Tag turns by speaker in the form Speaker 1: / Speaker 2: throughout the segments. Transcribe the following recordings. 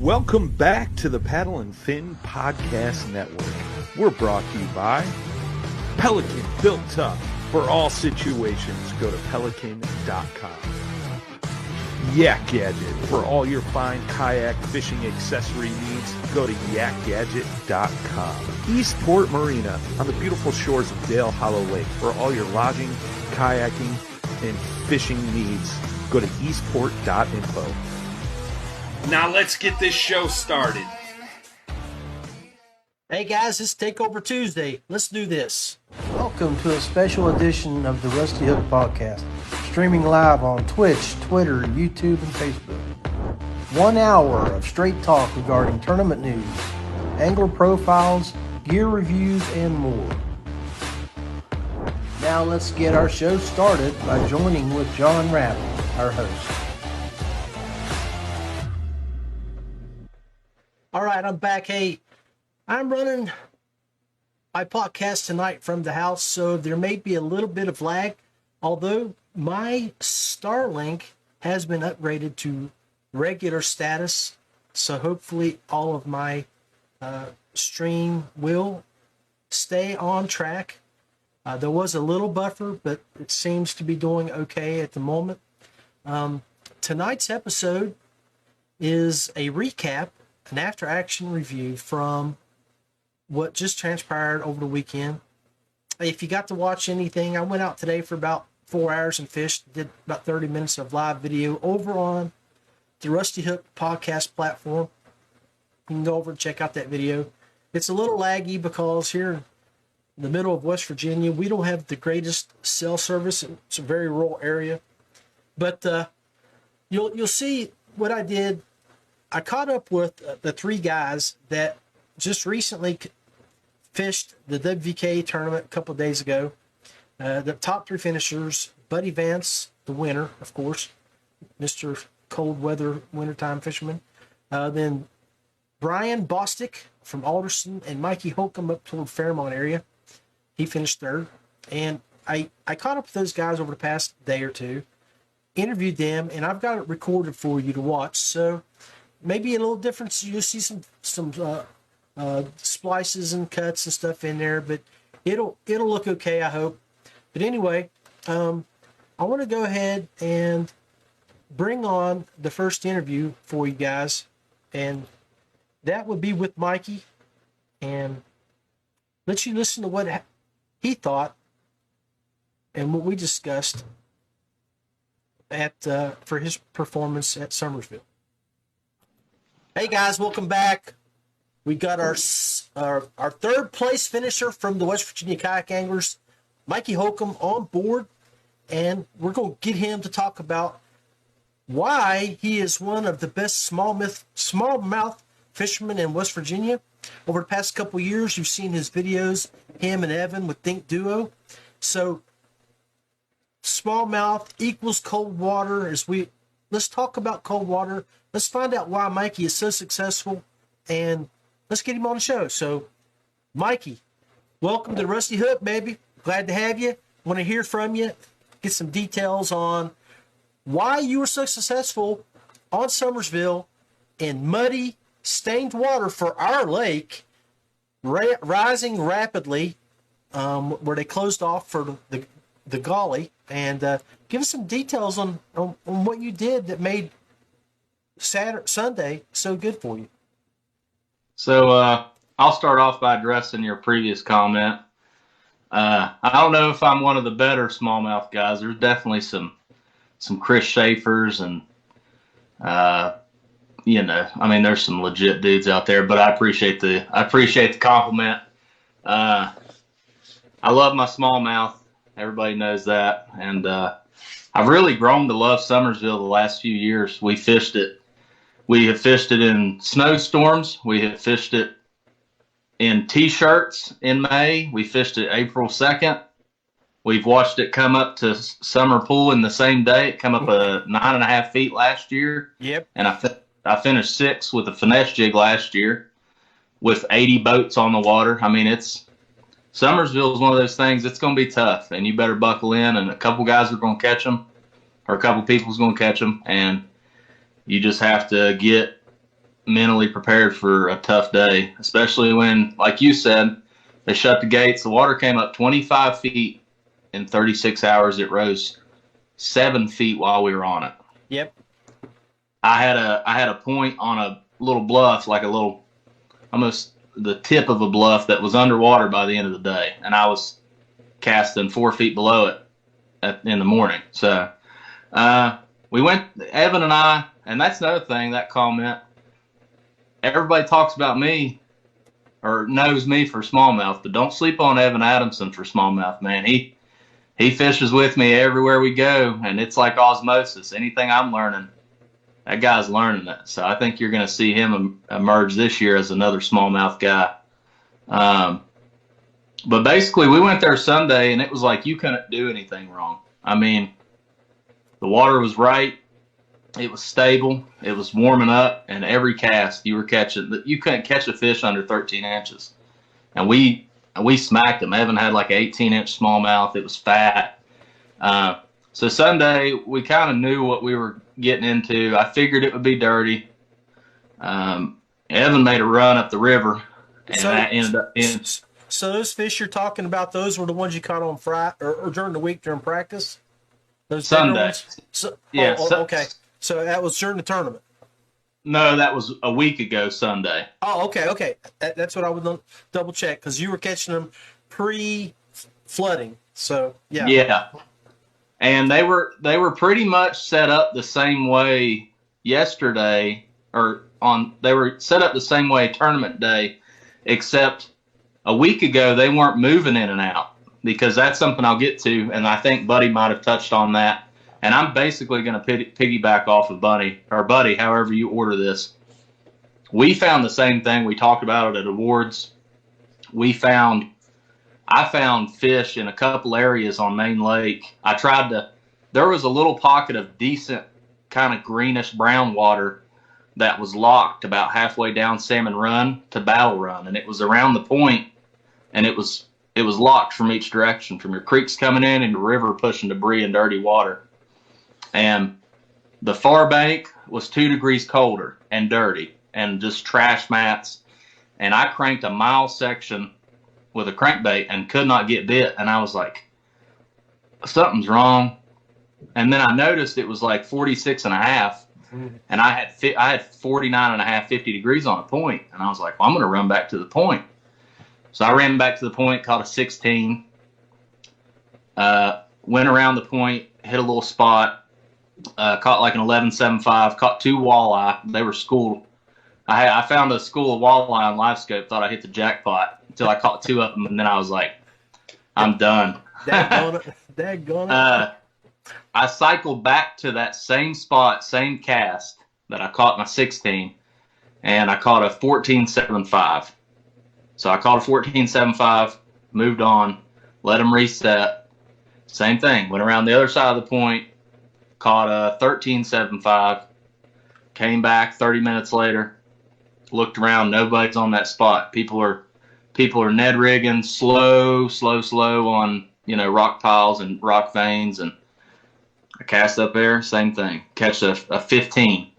Speaker 1: Welcome back to the Paddle and Fin Podcast Network. We're brought to you by Pelican, built tough for all situations. Go to pelican.com. YakGadget, for all your fine kayak fishing accessory needs. Go to YakGadget.com. EastPort Marina, on the beautiful shores of Dale Hollow Lake, for all your lodging, kayaking, and fishing needs. Go to eastport.info. Now let's get this show started.
Speaker 2: Hey guys, it's Takeover Tuesday. Let's do this.
Speaker 3: Welcome to a special edition of the Rusty Hook Podcast, streaming live on Twitch, Twitter, YouTube, and Facebook. 1 hour of straight talk regarding tournament news, angler profiles, gear reviews, and more. Now let's get our show started by joining with John Rapp, our host.
Speaker 2: All right, I'm back. Hey, I'm running my podcast tonight from the house, so there may be a little bit of lag, although my Starlink has been upgraded to regular status, so hopefully all of my stream will stay on track. There was a little buffer, but it seems to be doing okay at the moment. Tonight's episode is a recap, an after-action review from what just transpired over the weekend. If you got to watch anything, I went out today for about 4 hours and fished, did about 30 minutes of live video over on the Rusty Hook podcast platform. You can go over and check out that video. It's a little laggy because here in the middle of West Virginia, we don't have the greatest cell service. It's a very rural area. But you'll see what I did. I caught up with the three guys that just recently fished the WVKA tournament a couple of days ago. The top three finishers: Buddy Vance, the winner, of course, Mr. Cold Weather Wintertime Fisherman. Then Brian Bostic from Alderson and Mikey Holcombe up toward Fairmont area. He finished third. And I caught up with those guys over the past day or two, interviewed them, and I've got it recorded for you to watch. So maybe a little difference. You'll see some splices and cuts and stuff in there, but it'll look okay, I hope. But anyway, I want to go ahead and bring on the first interview for you guys, and that would be with Mikey, and let you listen to what he thought and what we discussed at for his performance at Summersville. Hey guys, welcome back. We got our third place finisher from the West Virginia Kayak Anglers, Mikey Holcombe, on board, and we're going to get him to talk about why he is one of the best smallmouth fishermen in West Virginia. Over the past couple of years, you've seen his videos, him and Evan with Think Duo. So smallmouth equals cold water. Let's talk about cold water. Let's find out why Mikey is so successful, and let's get him on the show. So, Mikey, welcome to the Rusty Hook, baby. Glad to have you. Want to hear from you. Get some details on why you were so successful on Summersville in muddy, stained water for our lake, rising rapidly, where they closed off for the gully. And give us some details on what you did that made Sunday so good for you.
Speaker 4: So I'll start off by addressing your previous comment. I don't know if I'm one of the better smallmouth guys. There's definitely some Chris Schaefers and there's some legit dudes out there. But I appreciate the compliment. I love my smallmouth. Everybody knows that, and I've really grown to love Summersville the last few years. We fished it. We have fished it in snowstorms. We have fished it in T-shirts in May. We fished it April 2nd. We've watched it come up to summer pool in the same day. It come up 9.5 feet last year.
Speaker 2: Yep.
Speaker 4: And I finished 6th with a finesse jig last year with 80 boats on the water. I mean, Summersville is one of those things. It's going to be tough, and you better buckle in, and a couple guys are going to catch them, or a couple people's going to catch them, and you just have to get mentally prepared for a tough day, especially when, like you said, they shut the gates. The water came up 25 feet in 36 hours. It rose 7 feet while we were on it.
Speaker 2: Yep.
Speaker 4: I had a point on a little bluff, like a little, almost the tip of a bluff that was underwater by the end of the day, and I was casting 4 feet below it in the morning. So we went, Evan and I, and that's another thing, that comment. Everybody talks about me or knows me for smallmouth, but don't sleep on Evan Adamson for smallmouth, man. He fishes with me everywhere we go, and it's like osmosis. Anything I'm learning, that guy's learning it. So I think you're going to see him emerge this year as another smallmouth guy. But basically, we went there Sunday, and it was like you couldn't do anything wrong. I mean, the water was right. It was stable. It was warming up, and every cast you were catching, you couldn't catch a fish under 13 inches. And we smacked them. Evan had like an 18-inch smallmouth. It was fat. So Sunday, we kind of knew what we were getting into. I figured it would be dirty. Evan made a run up the river, and I ended up in.
Speaker 2: So those fish you're talking about, those were the ones you caught on Friday or during the week during practice? Those
Speaker 4: Sunday.
Speaker 2: So,
Speaker 4: yeah.
Speaker 2: Okay. So that was during the tournament.
Speaker 4: No, that was a week ago Sunday.
Speaker 2: Oh, okay. That's what I would double check, because you were catching them pre-flooding. So yeah.
Speaker 4: Yeah. And they were pretty much set up the same way yesterday, they were set up the same way tournament day, except a week ago they weren't moving in and out, because that's something I'll get to, and I think Buddy might have touched on that. And I'm basically going to piggyback off of Buddy, however you order this. We found the same thing. We talked about it at awards. I found fish in a couple areas on Main Lake. There was a little pocket of decent kind of greenish brown water that was locked about halfway down Salmon Run to Battle Run. And it was around the point, and it was locked from each direction, from your creeks coming in and the river pushing debris and dirty water. And the far bank was 2 degrees colder and dirty and just trash mats. And I cranked a mile section with a crankbait and could not get bit. And I was like, something's wrong. And then I noticed it was like 46 and a half. And I had 49 and a half, 50 degrees on a point. And I was like, well, I'm going to run back to the point. So I ran back to the point, caught a 16. Went around the point, hit a little spot. Caught like an 11.75, caught 2 walleye. They were schooled. I found a school of walleye on LiveScope, thought I hit the jackpot until I caught 2 of them, and then I was like, I'm done.
Speaker 2: Daggone it.
Speaker 4: I cycled back to that same spot, same cast that I caught my 16, and I caught a 14.75. So I caught a 14.75, moved on, let them reset. Same thing, went around the other side of the point, caught a 13.75, came back 30 minutes later, looked around, nobody's on that spot. People are Ned rigging slow on, rock piles and rock veins, and I cast up there, same thing. Catch a 15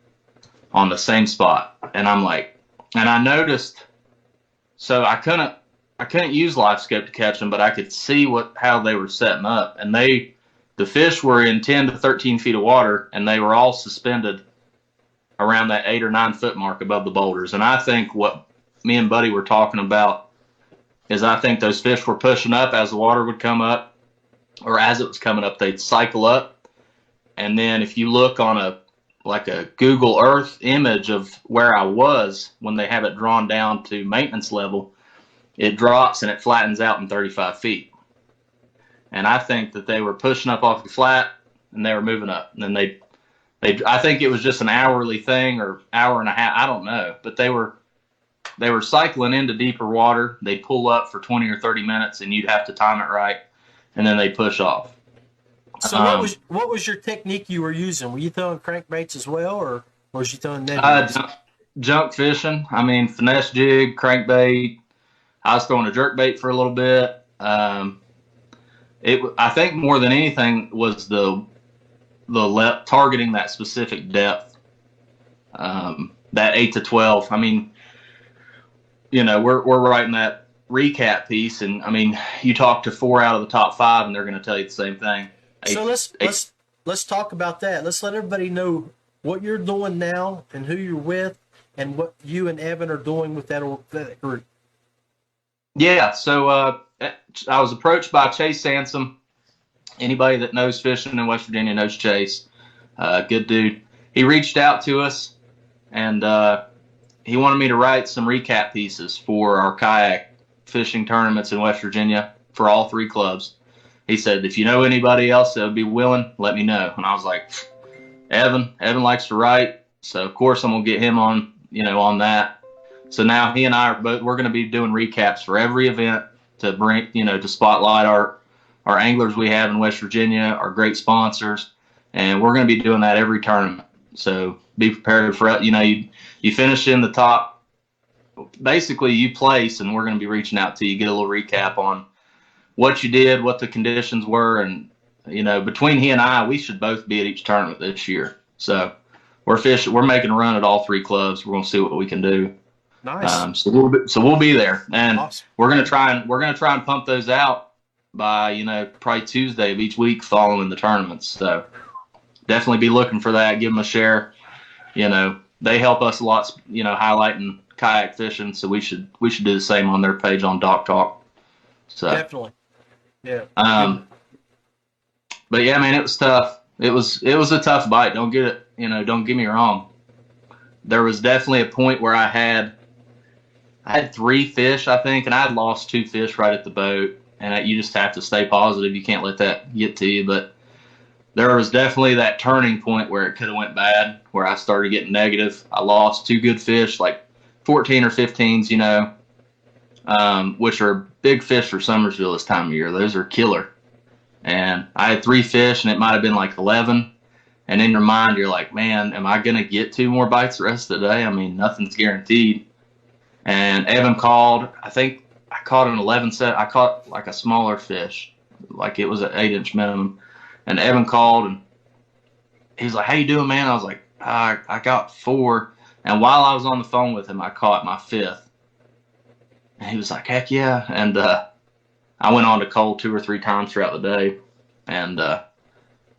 Speaker 4: on the same spot. And I'm like, and I noticed, so I couldn't use LiveScope to catch them, but I could see how they were setting up. And the fish were in 10 to 13 feet of water, and they were all suspended around that 8 or 9 foot mark above the boulders. And I think what me and Buddy were talking about is I think those fish were pushing up as the water would come up, or as it was coming up, they'd cycle up. And then if you look on a Google Earth image of where I was when they have it drawn down to maintenance level, it drops and it flattens out in 35 feet. And I think that they were pushing up off the flat and they were moving up. And then I think it was just an hourly thing or hour and a half. I don't know, but they were cycling into deeper water. They'd pull up for 20 or 30 minutes and you'd have to time it right. And then they'd push off.
Speaker 2: So what was your technique you were using? Were you throwing crankbaits as well, or was you throwing Ned rigs?
Speaker 4: Junk fishing. I mean, finesse jig, crankbait. I was throwing a jerkbait for a little bit. I think more than anything was the targeting that specific depth. that 8 to 12. I mean, we're writing that recap piece, and I mean, you talk to 4 out of the top 5, and they're going to tell you the same thing.
Speaker 2: So let's talk about that. Let's let everybody know what you're doing now and who you're with, and what you and Evan are doing with that group.
Speaker 4: Yeah. So I was approached by Chase Sansom. Anybody that knows fishing in West Virginia knows Chase. Good dude. He reached out to us, and he wanted me to write some recap pieces for our kayak fishing tournaments in West Virginia for all 3 clubs. He said, if you know anybody else that would be willing, let me know. And I was like, Evan likes to write, so of course I'm going to get him on, on that. So now he and I we're going to be doing recaps for every event to bring, to spotlight our anglers we have in West Virginia, our great sponsors, and we're going to be doing that every tournament. So be prepared for, you finish in the top, basically you place, and we're going to be reaching out to you, get a little recap on what you did, what the conditions were, and between he and I, we should both be at each tournament this year. So we're making a run at all 3 clubs. We're going to see what we can do.
Speaker 2: Nice.
Speaker 4: So we'll be there, and
Speaker 2: awesome.
Speaker 4: we're going to try and pump those out by probably Tuesday of each week following the tournaments. So definitely be looking for that. Give them a share. They help us a lot. Highlighting kayak fishing. So we should do the same on their page on Dock Talk. So
Speaker 2: definitely. Yeah.
Speaker 4: But yeah, man, it was tough. It was a tough bite. Don't get me wrong. There was definitely a point where I had 3 fish, I think, and I had lost 2 fish right at the boat. And you just have to stay positive. You can't let that get to you. But there was definitely that turning point where it could have went bad, where I started getting negative. I lost 2 good fish, like 14 or 15s, which are big fish for Summersville this time of year. Those are killer. And I had 3 fish, and it might have been like 11. And in your mind, you're like, man, am I going to get 2 more bites the rest of the day? I mean, nothing's guaranteed. And Evan called. I think I caught an 11 set. I caught like a smaller fish, like it was an 8-inch minimum. And Evan called, and he's like, how you doing, man? I was like, I got 4. And while I was on the phone with him, I caught my 5th. And he was like, heck yeah. And I went on to cold 2 or 3 times throughout the day. And that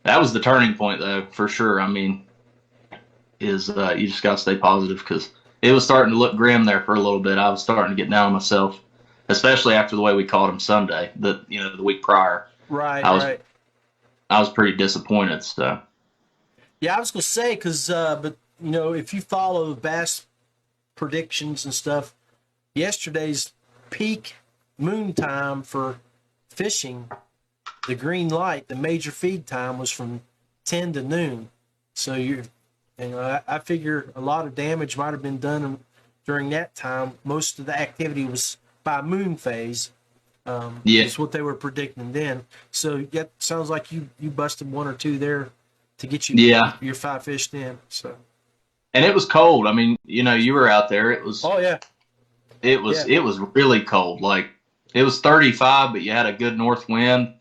Speaker 4: was the turning point, though, for sure. I mean, you just got to stay positive, because it was starting to look grim there for a little bit. I was starting to get down on myself, especially after the way we caught him Sunday, the week prior.
Speaker 2: Right,
Speaker 4: right. I was pretty disappointed. So.
Speaker 2: Yeah, I was going to say, because, if you follow bass predictions and stuff, yesterday's peak moon time for fishing, the green light, the major feed time, was from 10 to noon. So I figure a lot of damage might have been done during that time. Most of the activity was by moon phase. Is what they were predicting then. So that sounds like you busted 1 or 2 there to get you your 5 fish in. So.
Speaker 4: And it was cold. I mean, you were out there. It was. Oh yeah. It was really cold. Like, it was 35, but you had a good north wind,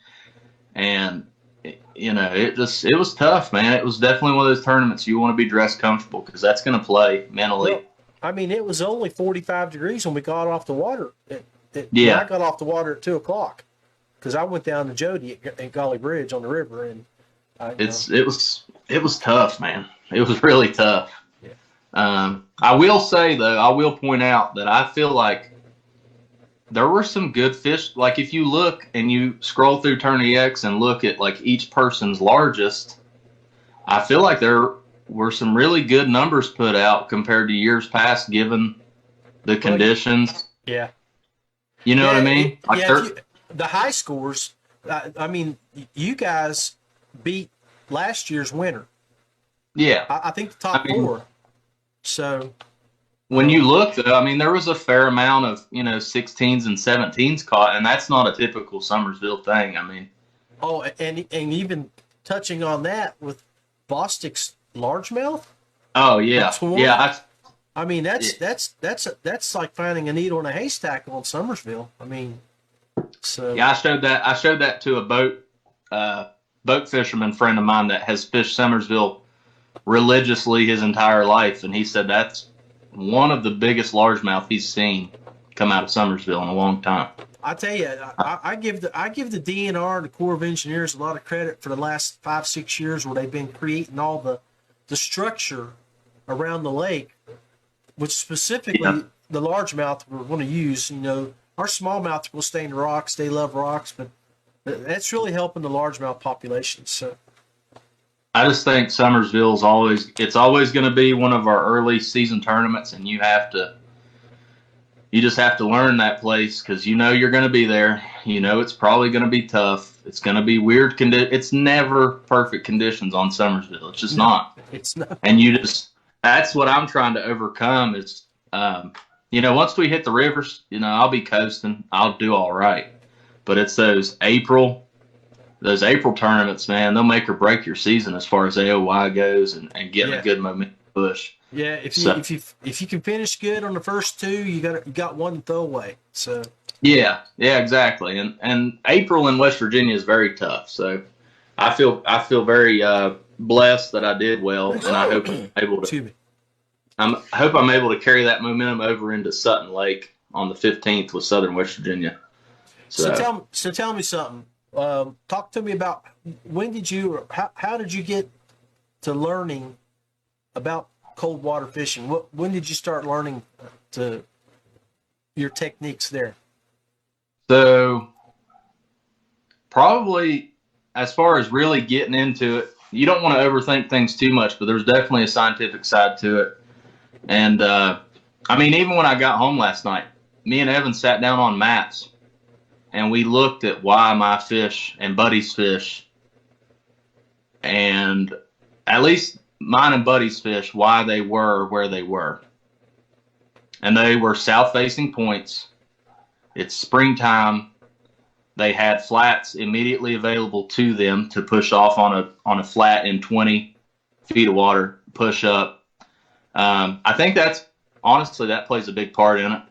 Speaker 4: and it was tough, man. It was definitely one of those tournaments you want to be dressed comfortable, because that's going to play mentally.
Speaker 2: Well, I mean, it was only 45 degrees when we got off the water. I got off the water at 2:00 because I went down to Jody at Golly Bridge on the river, and it
Speaker 4: was tough, man. It was really tough. Yeah. I will say, though, I will point out that I feel like there were some good fish. Like, if you look and you scroll through Tourney X and look at like each person's largest, I feel like there were some really good numbers put out compared to years past, given the conditions.
Speaker 2: Yeah.
Speaker 4: You know what I mean?
Speaker 2: The high scores, I mean, you guys beat last year's winner.
Speaker 4: Yeah.
Speaker 2: I think the top 4. So
Speaker 4: when you look, though, I mean, there was a fair amount of, 16s and 17s caught, and that's not a typical Summersville thing. I mean.
Speaker 2: Oh, and even touching on that with Bostic's largemouth.
Speaker 4: Oh yeah. Yeah.
Speaker 2: I mean, that's like finding a needle in a haystack on Summersville. I mean, so
Speaker 4: yeah, I showed that to a boat fisherman friend of mine that has fished Summersville religiously his entire life, and he said that's one of the biggest largemouth he's seen come out of Summersville in a long time.
Speaker 2: I tell you, I give the DNR and the Corps of Engineers a lot of credit for the last 5-6 years where they've been creating all the structure around the lake, which specifically the largemouth we're going to use. You know, our smallmouth will stay in the rocks. They love rocks, but that's really helping the largemouth population. So
Speaker 4: I just think Summersville is always going to be one of our early season tournaments, and you just have to learn that place because you know you're going to be there. You know it's probably going to be tough. It's going to be weird It's never perfect conditions on Summersville. It's just not.
Speaker 2: It's not.
Speaker 4: And that's what I'm trying to overcome is, once we hit the rivers, I'll be coasting. I'll do all right. But it's those April tournaments, man, they'll make or break your season as far as AOY goes and getting a good momentum push.
Speaker 2: Yeah, if you can finish good on the first two, you got one throwaway. So
Speaker 4: yeah, exactly. And April in West Virginia is very tough. So I feel very blessed that I did well, and I hope I'm able to. I hope I'm able to carry that momentum over into Sutton Lake on the 15th with Southern West Virginia. So
Speaker 2: tell me something. Talk to me about how did you get to learning about cold water fishing? When did you start learning your techniques there?
Speaker 4: So probably as far as really getting into it, you don't want to overthink things too much, but there's definitely a scientific side to it. And even when I got home last night, me and Evan sat down on maps and we looked at why my fish and Buddy's fish, and at least mine and Buddy's fish, why they were where they were. And they were south-facing points. It's springtime. They had flats immediately available to them to push off on a flat in 20 feet of water, push up. I think that plays a big part in it,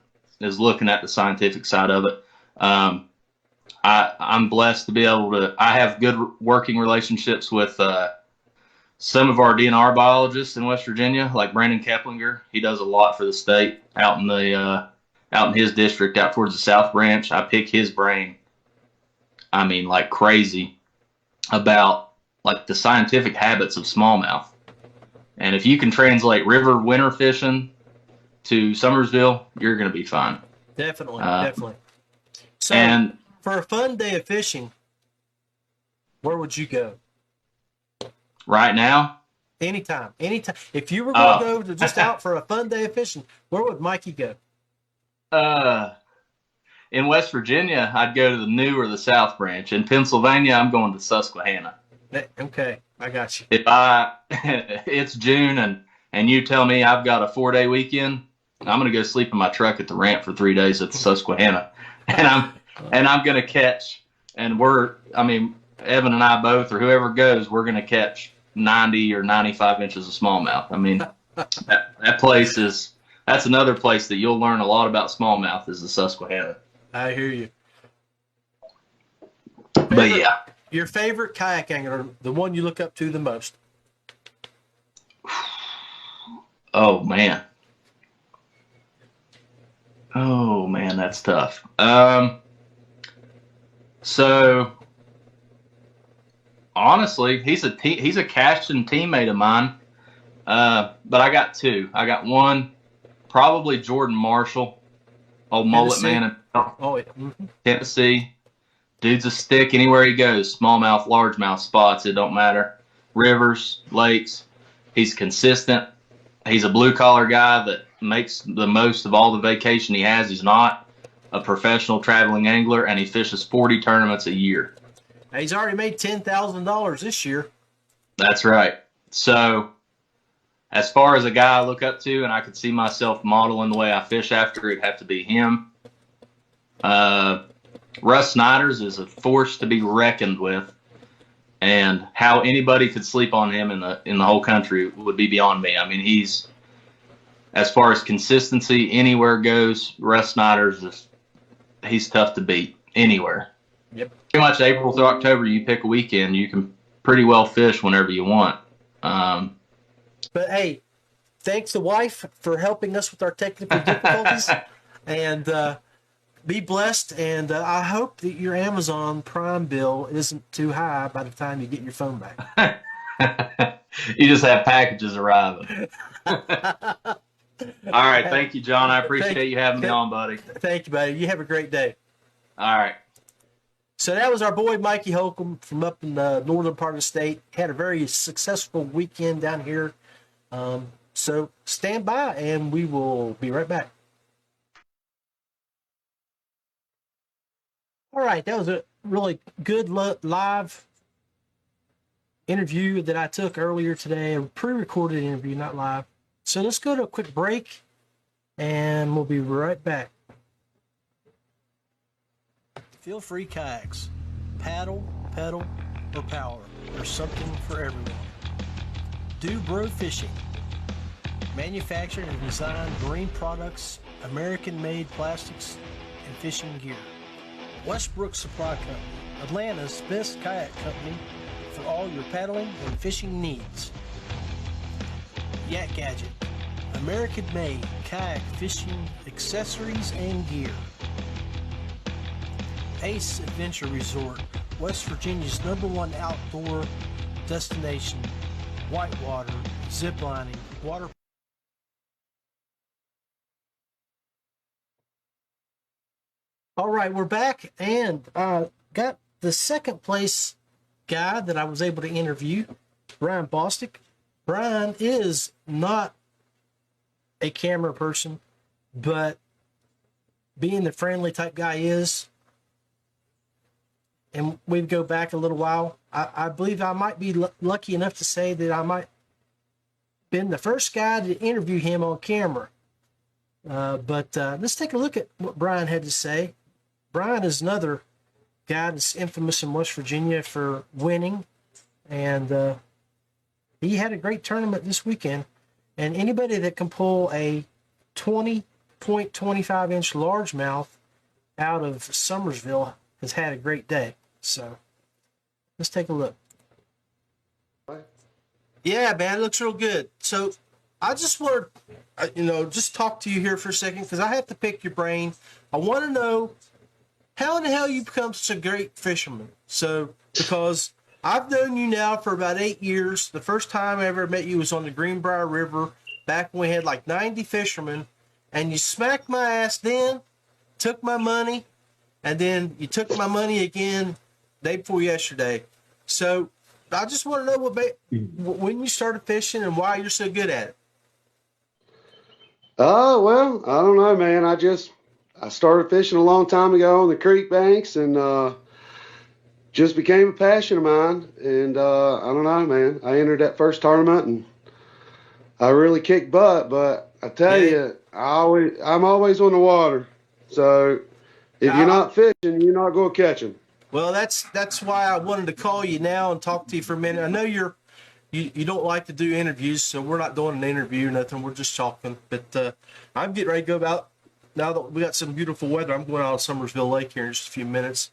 Speaker 4: is looking at the scientific side of it. I'm blessed to be able to. I have good working relationships with some of our DNR biologists in West Virginia, like Brandon Keplinger. He does a lot for the state out in his district, out towards the South Branch. I pick his brain. Like crazy about like the scientific habits of smallmouth. And if you can translate river winter fishing to Summersville, you're going to be fine.
Speaker 2: Definitely. So,
Speaker 4: and
Speaker 2: for a fun day of fishing, where would you go?
Speaker 4: Right now?
Speaker 2: Anytime. If you were going to go just out for a fun day of fishing, where would Mikey go?
Speaker 4: In West Virginia, I'd go to the New or the South Branch. In Pennsylvania, I'm going to Susquehanna.
Speaker 2: Okay, I got you.
Speaker 4: If it's June and you tell me I've got a 4-day weekend, I'm going to go sleep in my truck at the ramp for 3 days at the Susquehanna, and I'm going to catch. And Evan and I both, or whoever goes, we're going to catch 90 or 95 inches of smallmouth. That place that's another place that you'll learn a lot about smallmouth is the Susquehanna.
Speaker 2: I hear you.
Speaker 4: But yeah.
Speaker 2: Your favorite kayak angler, the one you look up to the most?
Speaker 4: Oh man, that's tough. So honestly, he's a casting teammate of mine. But I got two. I got one, probably Jordan Marshall, old mullet man in Tennessee. Dude's a stick anywhere he goes. Smallmouth, largemouth spots, it don't matter. Rivers, lakes. He's consistent. He's a blue-collar guy that makes the most of all the vacation he has. He's not a professional traveling angler, and he fishes 40 tournaments a year.
Speaker 2: He's already made $10,000 this year.
Speaker 4: That's right. So as far as a guy I look up to and I could see myself modeling the way I fish after, it'd have to be him. Russ Snyder's is a force to be reckoned with, and how anybody could sleep on him in the whole country would be beyond me. He's, as far as consistency anywhere goes, Russ Snyder's he's tough to beat anywhere.
Speaker 2: Yep.
Speaker 4: Pretty much April through October, you pick a weekend, you can pretty well fish whenever you want.
Speaker 2: But hey, thanks to wife for helping us with our technical difficulties. And be blessed. And I hope that your Amazon Prime bill isn't too high by the time you get your phone back.
Speaker 4: You just have packages arriving. All right. Thank you, John. I appreciate you having me on, buddy.
Speaker 2: Thank you, buddy. You have a great day.
Speaker 4: All right.
Speaker 2: So that was our boy Mikey Holcombe from up in the northern part of the state. Had a very successful weekend down here. So stand by, and we will be right back. All right, that was a really good live interview that I took earlier today, a pre-recorded interview, not live. So let's go to a quick break, and we'll be right back. Feelfree Kayaks. Paddle, pedal, or power. There's something for everyone. DuBro Fishing. Manufactured and designed marine products, American-made plastics, and fishing gear. Westbrook Supply Co. Atlanta's best kayak company for all your paddling and fishing needs. YakGadget. American-made kayak fishing accessories and gear. Ace Adventure Resort, West Virginia's #1 outdoor destination. Whitewater, ziplining, water. All right, we're back, and got the second place guy that I was able to interview, Brian Bostic. Brian is not a camera person, but being the friendly type guy is, and we go back a little while, I believe I might be lucky enough to say that I might been the first guy to interview him on camera. But let's take a look at what Brian had to say. Brian is another guy that's infamous in West Virginia for winning, and he had a great tournament this weekend. And anybody that can pull a 20.25-inch largemouth out of Summersville has had a great day. So let's take a look. Yeah, man, it looks real good. So I just want to, just talk to you here for a second, because I have to pick your brain. I want to know how in the hell you become such a great fisherman. So, because I've known you now for about 8 years. The first time I ever met you was on the Greenbrier River, back when we had like 90 fishermen, and you smacked my ass then, took my money, and then you took my money again day before yesterday. So I just want to know when you started fishing and why you're so good at it.
Speaker 5: Oh, well, I don't know, man. I started fishing a long time ago on the creek banks, and just became a passion of mine. And I don't know, man. I entered that first tournament, and I really kicked butt. But I tell you, I'm always on the water. So if you're not fishing, you're not going to catch them.
Speaker 2: Well, that's why I wanted to call you now and talk to you for a minute. I know you don't like to do interviews, so we're not doing an interview or nothing. We're just talking. But I'm getting ready to go out. Now that we got some beautiful weather, I'm going out of Summersville Lake here in just a few minutes.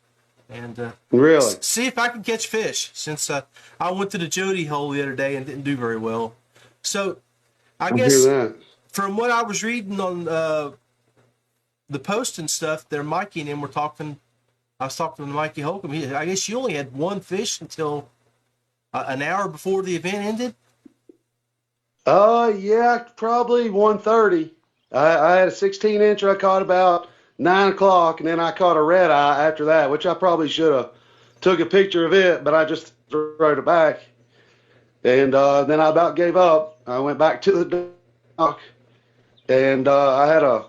Speaker 2: And
Speaker 5: really
Speaker 2: see if I can catch fish, since I went to the Jody hole the other day and didn't do very well. So I guess from what I was reading on the post and stuff, there, Mikey and him were talking. I was talking to Mikey Holcombe. I guess you only had one fish until an hour before the event ended.
Speaker 5: Yeah, probably 1:30. I had a 16-incher I caught about 9 o'clock, and then I caught a red eye after that, which I probably should have took a picture of it, but I just wrote it back. And then I about gave up. I went back to the dock, and I had a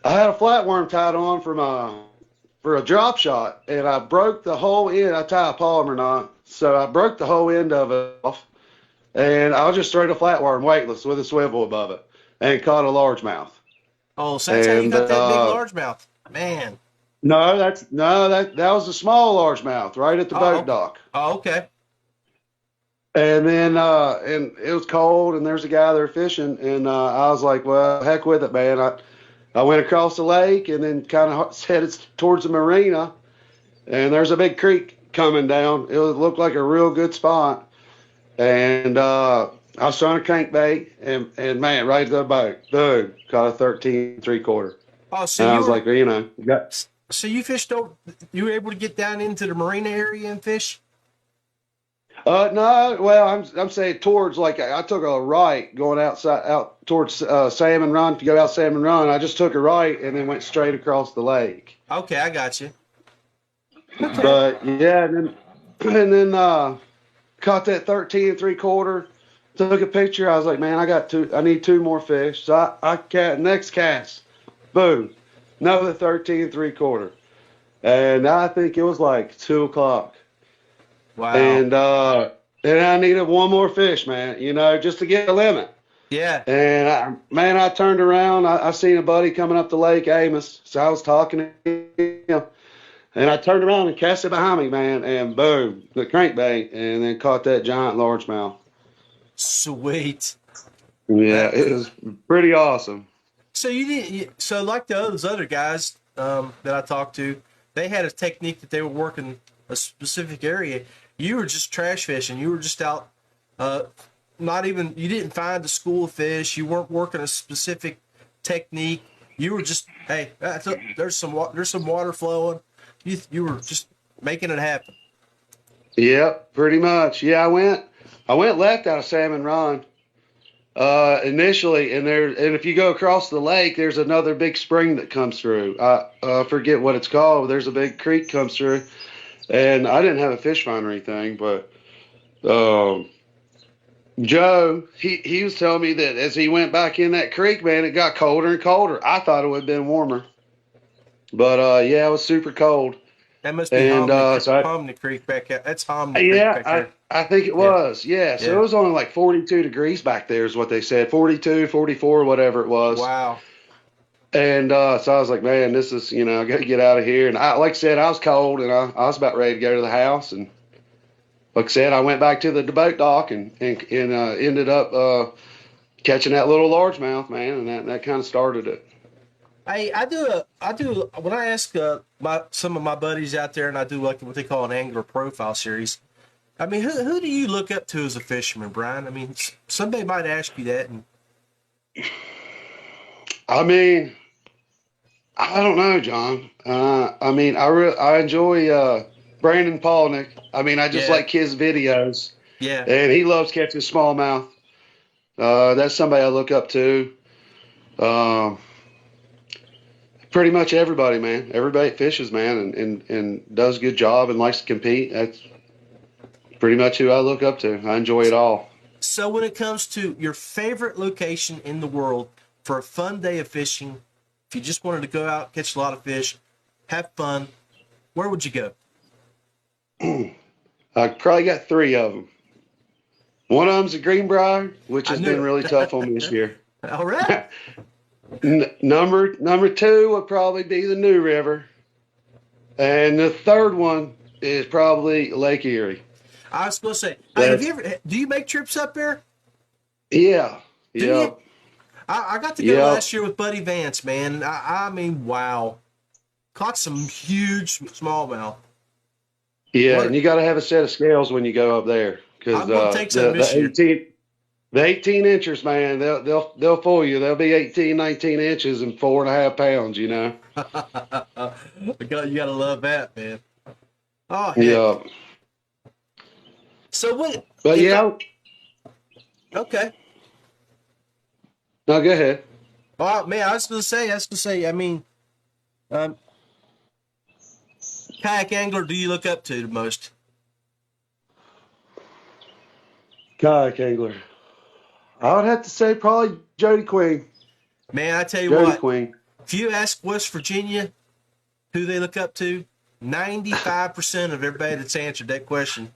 Speaker 5: flatworm tied on for a drop shot, and I broke the whole end. I tie a palmer knot, so I broke the whole end of it off, and I was just straight a flatworm weightless with a swivel above it, and caught a largemouth.
Speaker 2: Oh, so that's how you got that big largemouth, man.
Speaker 5: No, that was a small largemouth right at the boat dock.
Speaker 2: Oh, okay.
Speaker 5: And then and it was cold, and there's a guy there fishing, and I was like, well, heck with it, man. I went across the lake and then kind of headed towards the marina, and there's a big creek coming down. It looked like a real good spot. And I was trying to crankbait, and man, right to the boat, boom, caught a 13 3/4.
Speaker 2: Oh,
Speaker 5: And I was like, you know,
Speaker 2: so you fished over, you were able to get down into the marina area and fish?
Speaker 5: no, well, I'm saying towards, like, I took a right going out towards Salmon Run. If you go out Salmon Run, I just took a right and then went straight across the lake.
Speaker 2: Okay, I got you. Okay.
Speaker 5: But yeah, and then caught that 13 3/4. Took a picture. I was like, man, I need two more fish. So next cast, boom, another 13 3/4. And I think it was like 2 o'clock.
Speaker 2: Wow.
Speaker 5: And I needed one more fish, man, you know, just to get a limit.
Speaker 2: Yeah.
Speaker 5: And I turned around. I seen a buddy coming up the lake, Amos. So I was talking to him. And I turned around and cast it behind me, man. And boom, the crankbait. And then caught that giant largemouth.
Speaker 2: Sweet.
Speaker 5: Yeah, it was pretty awesome.
Speaker 2: So so like those other guys that I talked to, they had a technique that they were working a specific area. You were just trash fishing. You were just out, you didn't find a school of fish. You weren't working a specific technique. You were just, hey, there's some water flowing. You were just making it happen.
Speaker 5: Yep, pretty much. Yeah, I went left out of Salmon Run initially, and if you go across the lake, there's another big spring that comes through. I forget what it's called. There's a big creek comes through, and I didn't have a fish finder or anything, but Joe, he was telling me that as he went back in that creek, man, it got colder and colder. I thought it would have been warmer, but yeah, it was super cold.
Speaker 2: That must be Homney Creek back there. That's Homney Creek back there.
Speaker 5: I think it was. Yeah. So it was only like 42 degrees back there is what they said. 42, 44, whatever it was.
Speaker 2: Wow.
Speaker 5: And so I was like, man, this is, you know, I got to get out of here. And like I said, I was cold, and I was about ready to go to the house. And like I said, I went back to the boat dock and ended up catching that little largemouth, man. And that kind of started it.
Speaker 2: Hey, I do when I ask some of my buddies out there, and I do like what they call an angler profile series. I mean, who do you look up to as a fisherman, Bryan? I mean, somebody might ask you that. And
Speaker 5: I mean, I don't know, John. I mean, I enjoy Brandon Palnick. I mean, I just like his videos.
Speaker 2: Yeah.
Speaker 5: And he loves catching smallmouth. That's somebody I look up to. Pretty much everybody, man. Everybody fishes, man, and does a good job and likes to compete. That's pretty much who I look up to. I enjoy it all.
Speaker 2: So when it comes to your favorite location in the world for a fun day of fishing, if you just wanted to go out, catch a lot of fish, have fun, where would you go?
Speaker 5: I probably got 3 of them. One of them's a Greenbrier, which has been really tough on me this year.
Speaker 2: All right.
Speaker 5: Number 2 would probably be the New River, and the third one is probably Lake Erie.
Speaker 2: I was going to say, do you make trips up there?
Speaker 5: Yeah. Yeah.
Speaker 2: I got to go last year with Buddy Vance, man. I mean, wow. Caught some huge smallmouth.
Speaker 5: Yeah, and you got to have a set of scales when you go up there.
Speaker 2: I'm going to take some this year.
Speaker 5: The 18 inches, man, they'll fool you. They'll be 18, 19 inches and 4.5 pounds, you know.
Speaker 2: You gotta love that, man. Oh, heck.
Speaker 5: Yeah.
Speaker 2: So what?
Speaker 5: But
Speaker 2: okay.
Speaker 5: No, go ahead.
Speaker 2: Oh man, I was gonna say. I mean, kayak angler do you look up to the most?
Speaker 5: Kayak angler. I would have to say probably Jody Queen.
Speaker 2: Man, I tell you
Speaker 5: Jody
Speaker 2: what.
Speaker 5: Queen.
Speaker 2: If you ask West Virginia who they look up to, 95% of everybody that's answered that question.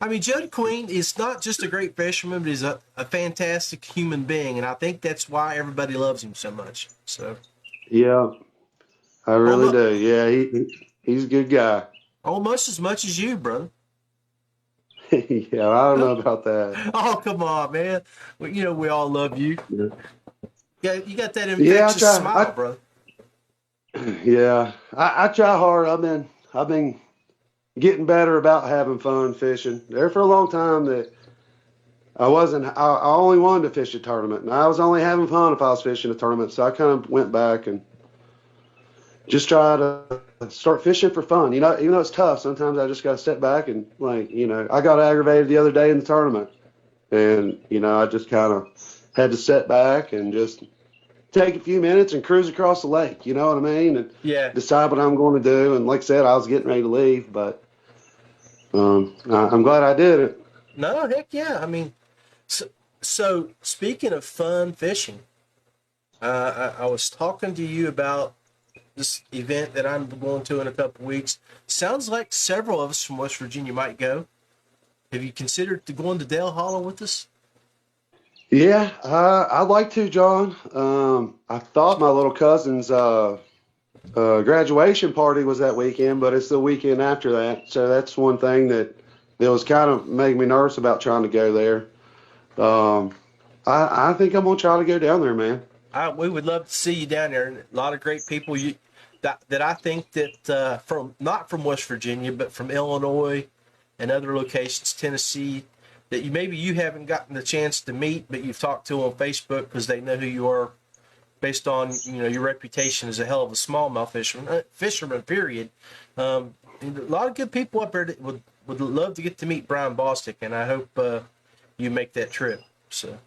Speaker 2: I mean, Jody Queen is not just a great fisherman, but he's a fantastic human being, and I think that's why everybody loves him so much. So.
Speaker 5: Yeah, I really do. Yeah, he's a good guy.
Speaker 2: Almost as much as you, brother.
Speaker 5: Yeah, I don't know about that.
Speaker 2: Oh, come on, man. Well, you know we all love you. Yeah, you got that infectious smile, brother.
Speaker 5: Yeah, I try hard. I've been getting better about having fun fishing. There for a long time that I only wanted to fish a tournament, and I was only having fun if I was fishing a tournament. So I kind of went back and just try to start fishing for fun. You know, even though it's tough, sometimes I just got to step back and, like, you know, I got aggravated the other day in the tournament, and, you know, I just kind of had to sit back and just take a few minutes and cruise across the lake. You know what I mean? And decide what I'm going to do. And like I said, I was getting ready to leave, but I'm glad I did it.
Speaker 2: No, heck yeah. I mean, so speaking of fun fishing, I was talking to you about this event that I'm going to in a couple weeks. Sounds like several of us from West Virginia might go. Have you considered going to Dale Hollow with us?
Speaker 5: Yeah, I'd like to, John. I thought my little cousin's graduation party was that weekend, but it's the weekend after that. So that's one thing that was kind of making me nervous about trying to go there. I think I'm gonna try to go down there, man.
Speaker 2: We would love to see you down there, and a lot of great people that I think that from not from West Virginia, but from Illinois and other locations, Tennessee, that maybe you haven't gotten the chance to meet, but you've talked to on Facebook because they know who you are, based on, you know, your reputation as a hell of a smallmouth fisherman. Period. A lot of good people up there that would love to get to meet Bryan Bostic, and I hope you make that trip. So.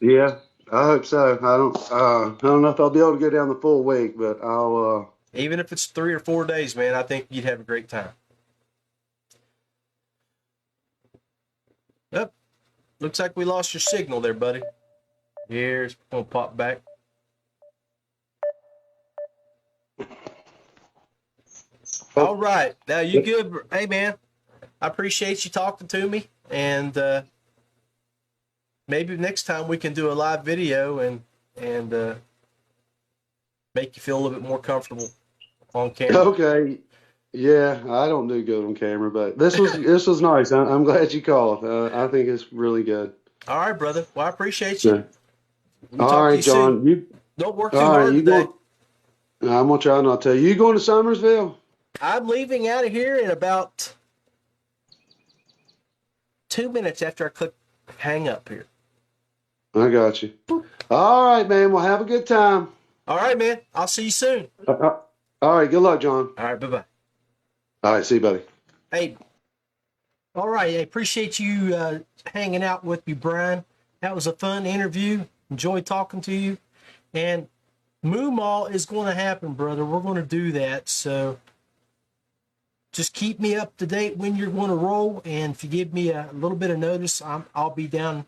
Speaker 5: Yeah, I hope so. I don't know if I'll be able to go down the full week, but I'll.
Speaker 2: Even if it's 3 or 4 days, man, I think you'd have a great time. Yep. Looks like we lost your signal there, buddy. Here's gonna pop back. All right. Now you good? Hey, man, I appreciate you talking to me, and maybe next time we can do a live video and make you feel a little bit more comfortable on camera.
Speaker 5: Okay. Yeah, I don't do good on camera, but this was nice. I'm glad you called. I think it's really good.
Speaker 2: All right, brother. Well, I appreciate you.
Speaker 5: Yeah. All right, John. You
Speaker 2: don't work too hard today.
Speaker 5: I'm gonna try not to. You going to Summersville?
Speaker 2: I'm leaving out of here in about 2 minutes after I click hang up here.
Speaker 5: I got you. All right, man. Well, have a good time.
Speaker 2: All right, man. I'll see you soon.
Speaker 5: All right. Good luck, John.
Speaker 2: All right. Bye-bye.
Speaker 5: All right. See you, buddy.
Speaker 2: Hey. All right. I appreciate you hanging out with me, Bryan. That was a fun interview. Enjoyed talking to you. And Moo Maw is going to happen, brother. We're going to do that. So just keep me up to date when you're going to roll. And if you give me a little bit of notice, I'll be down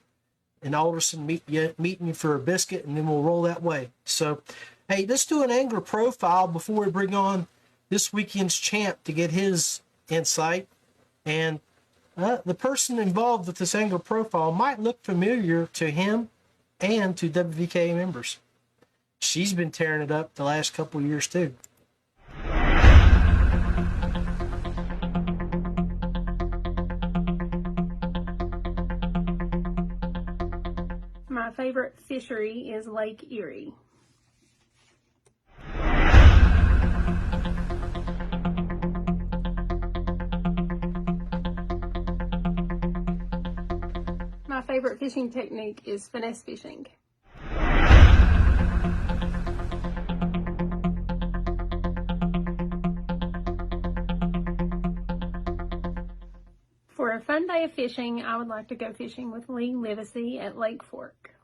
Speaker 2: in Alderson meeting you for a biscuit, and then we'll roll that way. So, hey, let's do an angler profile before we bring on this weekend's champ to get his insight. And the person involved with this angler profile might look familiar to him and to WVKA members. She's been tearing it up the last couple of years too.
Speaker 6: My favorite fishery is Lake Erie. My favorite fishing technique is finesse fishing. For a fun day of fishing, I would like to go fishing with Lee Livesey at Lake Fork.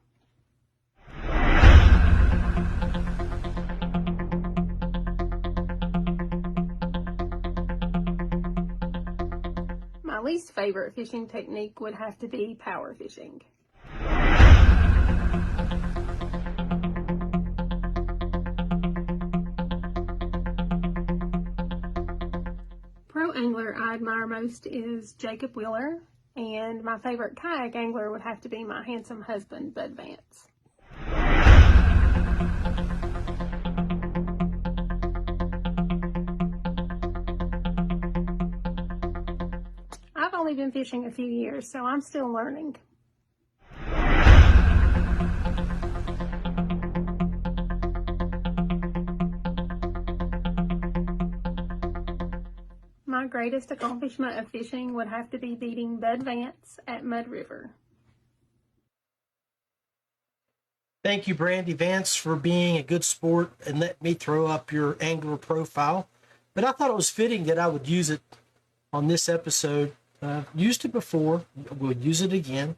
Speaker 6: My least favorite fishing technique would have to be power fishing. Pro angler I admire most is Jacob Wheeler, and my favorite kayak angler would have to be my handsome husband, Buddy Vance. I've only been fishing a few years, so I'm still learning. My greatest accomplishment of fishing would have to be beating Buddy Vance at Mud River.
Speaker 2: Thank you, Brady Vance, for being a good sport and let me throw up your angler profile. But I thought it was fitting that I would use it on this episode. Used it before. We'll use it again.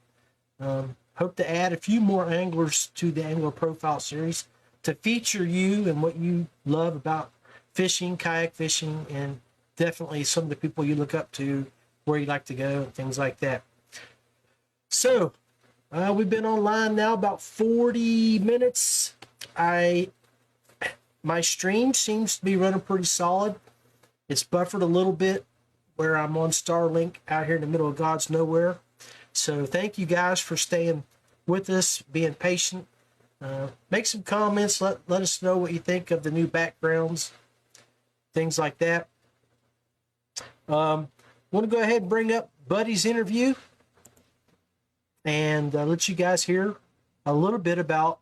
Speaker 2: Hope to add a few more anglers to the Angler Profile series to feature you and what you love about fishing, kayak fishing, and definitely some of the people you look up to, where you like to go, and things like that. So, we've been online now about 40 minutes. My stream seems to be running pretty solid. It's buffered a little bit where I'm on Starlink out here in the middle of God's nowhere. So thank you guys for staying with us, being patient. Make some comments. Let us know what you think of the new backgrounds, things like that. Want to go ahead and bring up Buddy's interview and let you guys hear a little bit about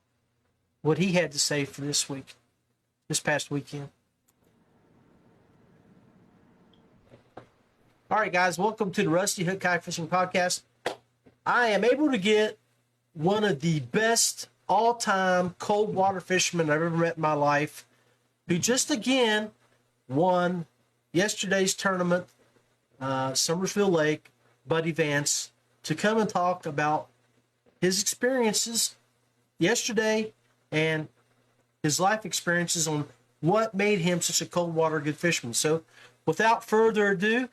Speaker 2: what he had to say for this past weekend. All right, guys, welcome to the Rusty Hook Kayak Fishing Podcast. I am able to get one of the best all-time cold water fishermen I've ever met in my life, who just again won yesterday's tournament, Summersville Lake, Buddy Vance, to come and talk about his experiences yesterday and his life experiences on what made him such a cold water good fisherman. So without further ado,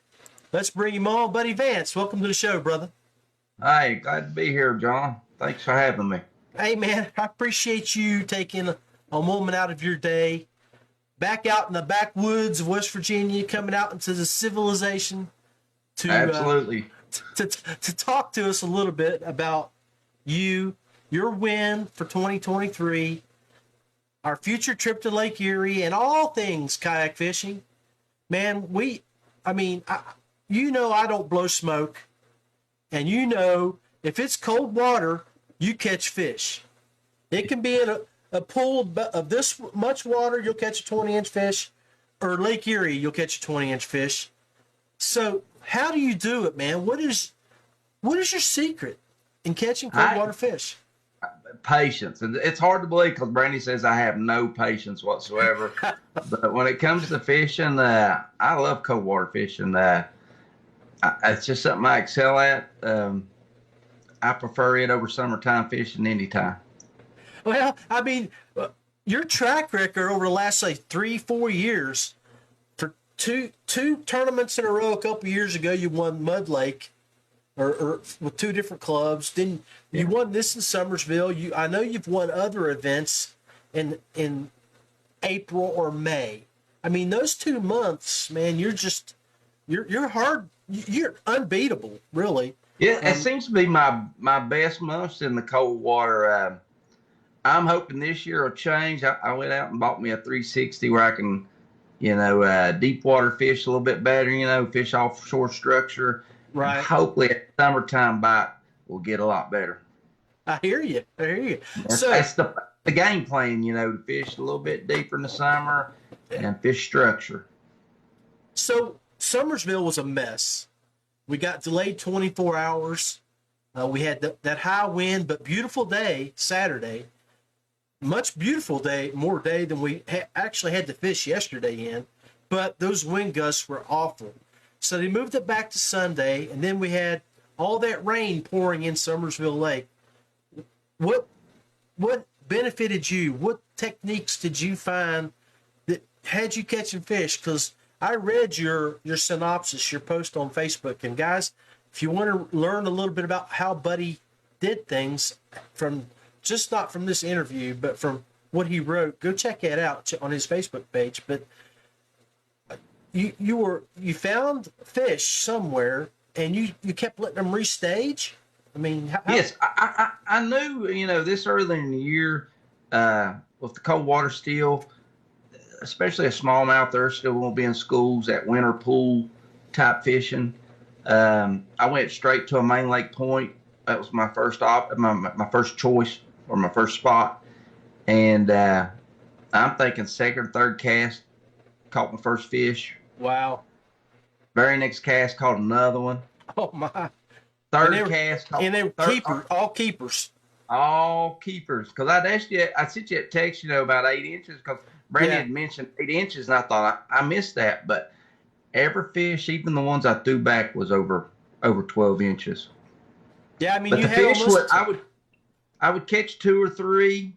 Speaker 2: let's bring him on. Buddy Vance, welcome to the show, brother.
Speaker 7: Hi, glad to be here, John. Thanks for having me.
Speaker 2: Hey, man, I appreciate you taking a moment out of your day, back out in the backwoods of West Virginia, coming out into the civilization to
Speaker 7: Absolutely.
Speaker 2: To talk to us a little bit about your win for 2023, our future trip to Lake Erie, and all things kayak fishing. Man, I don't blow smoke. And if it's cold water, you catch fish. It can be in a pool of this much water, you'll catch a 20-inch fish, or Lake Erie, you'll catch a 20-inch fish. So how do you do it, man? What is your secret in catching cold water fish?
Speaker 7: Patience. And it's hard to believe because Brandy says I have no patience whatsoever. But when it comes to fishing, I love cold water fishing. It's just something I excel at. I prefer it over summertime fishing anytime.
Speaker 2: Well, I mean, your track record over the last, 3-4 years, for two tournaments in a row, a couple years ago, you won Mud Lake, or with two different clubs. Then you won this in Summersville. I know you've won other events in April or May. I mean, those 2 months, man, you're hard. You're unbeatable, really.
Speaker 7: Yeah, it seems to be my best months in the cold water. I'm hoping this year will change. I went out and bought me a 360 where I can, deep water fish a little bit better, fish offshore structure.
Speaker 2: Right.
Speaker 7: And hopefully a summertime bite will get a lot better.
Speaker 2: I hear you.
Speaker 7: So that's the game plan, to fish a little bit deeper in the summer and fish structure.
Speaker 2: So Summersville was a mess. We got delayed 24 hours. We had that high wind, but beautiful day, Saturday. Much beautiful day, more day than we actually had to fish yesterday in. But those wind gusts were awful. So they moved it back to Sunday, and then we had all that rain pouring in Summersville Lake. What benefited you? What techniques did you find that had you catching fish? Because I read your synopsis, your post on Facebook. And guys, if you want to learn a little bit about how Buddy did things from just not from this interview, but from what he wrote, go check that out on his Facebook page. But you found fish somewhere and you kept letting them restage. I mean,
Speaker 7: yes, I knew, this early in the year, with the cold water still, especially a smallmouth, there still won't be in schools at winter pool type fishing. I went straight to a main lake point. That was my first my first choice or my first spot. And I'm thinking second or third cast, caught my first fish.
Speaker 2: Wow.
Speaker 7: Very next cast, caught another one.
Speaker 2: Oh my.
Speaker 7: Third cast.
Speaker 2: And they were all keepers.
Speaker 7: all keepers. Because I sent you a text, about 8 inches, because Brandon had mentioned 8 inches, and I thought I missed that. But every fish, even the ones I threw back, was over 12 inches.
Speaker 2: Yeah, I mean,
Speaker 7: But
Speaker 2: you
Speaker 7: the
Speaker 2: had
Speaker 7: fish
Speaker 2: almost...
Speaker 7: I would catch 2 or 3,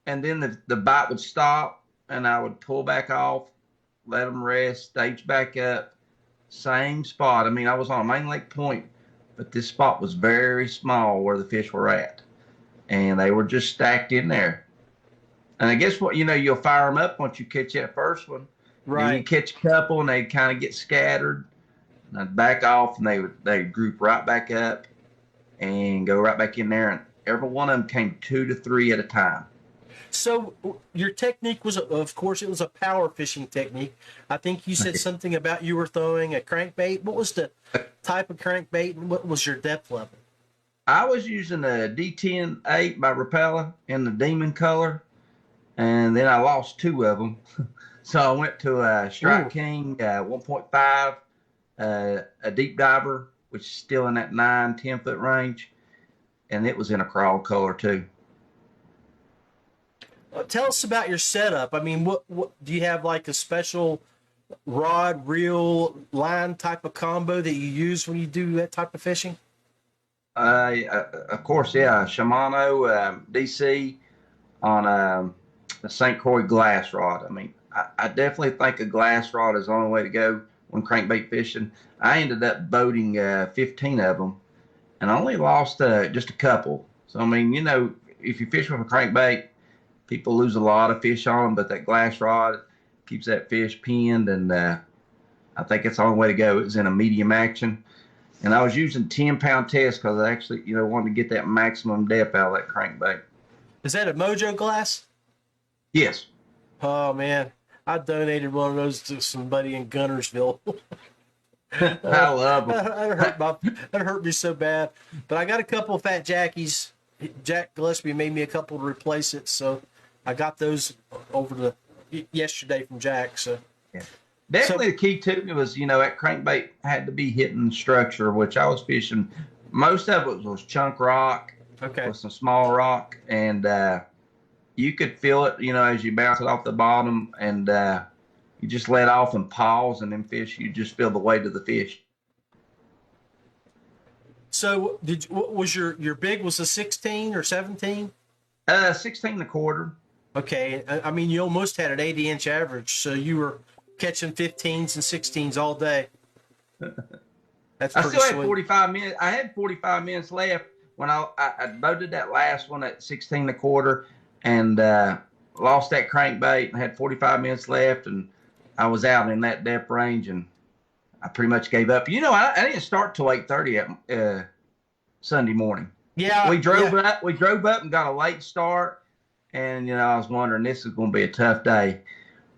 Speaker 7: and then the bite would stop, and I would pull back off, let them rest, stage back up, same spot. I mean, I was on a main lake point, but this spot was very small where the fish were at, and they were just stacked in there. And I guess what, you'll fire them up once you catch that first one.
Speaker 2: Right.
Speaker 7: And you catch a couple, and they kind of get scattered, and I'd back off, and they'd group right back up and go right back in there, and every one of them came 2 to 3 at a time.
Speaker 2: So your technique was, of course, it was a power fishing technique. I think you said something about you were throwing a crankbait. What was the type of crankbait, and what was your depth level?
Speaker 7: I was using a D10-8 by Rapala in the Demon color, and then I lost 2 of them. So I went to a Strike King 1.5, a deep diver, which is still in that 9-10 foot range, and it was in a crawl color too.
Speaker 2: Tell us about your setup. I mean, what do you have, like a special rod, reel, line type of combo that you use when you do that type of fishing?
Speaker 7: Of course, yeah, Shimano DC on a St. Croix glass rod. I mean, I definitely think a glass rod is the only way to go when crankbait fishing. I ended up boating 15 of them, and I only lost just a couple. So, I mean, if you fish with a crankbait, people lose a lot of fish on them, but that glass rod keeps that fish pinned, and I think it's the only way to go. It was in a medium action, and I was using 10-pound test because I actually, wanted to get that maximum depth out of that crankbait.
Speaker 2: Is that a Mojo glass?
Speaker 7: Yes.
Speaker 2: Oh, man. I donated one of those to somebody in Gunnersville.
Speaker 7: I love them.
Speaker 2: That hurt me so bad. But I got a couple of fat jackies. Jack Gillespie made me a couple to replace it, so I got those yesterday from Jack. So
Speaker 7: yeah. Definitely the key to it was, that crankbait had to be hitting structure, which I was fishing. Most of it was chunk rock with some small rock, and you could feel it, as you bounce it off the bottom, and you just let off and pause, and then fish, you just feel the weight of the fish.
Speaker 2: So what was your big, was a 16 or 17?
Speaker 7: 16 and a quarter.
Speaker 2: Okay. I mean, you almost had an 80-inch average, so you were catching 15s and 16s all day. That's pretty
Speaker 7: I still
Speaker 2: sweet.
Speaker 7: had 45 minutes. I had 45 minutes left when I boated that last one at 16 and a quarter, and lost that crankbait, and had 45 minutes left, and I was out in that depth range, and I pretty much gave up. I didn't start till 8:30 at Sunday morning.
Speaker 2: Yeah,
Speaker 7: we drove up. We drove up and got a late start, and I was wondering, this is going to be a tough day.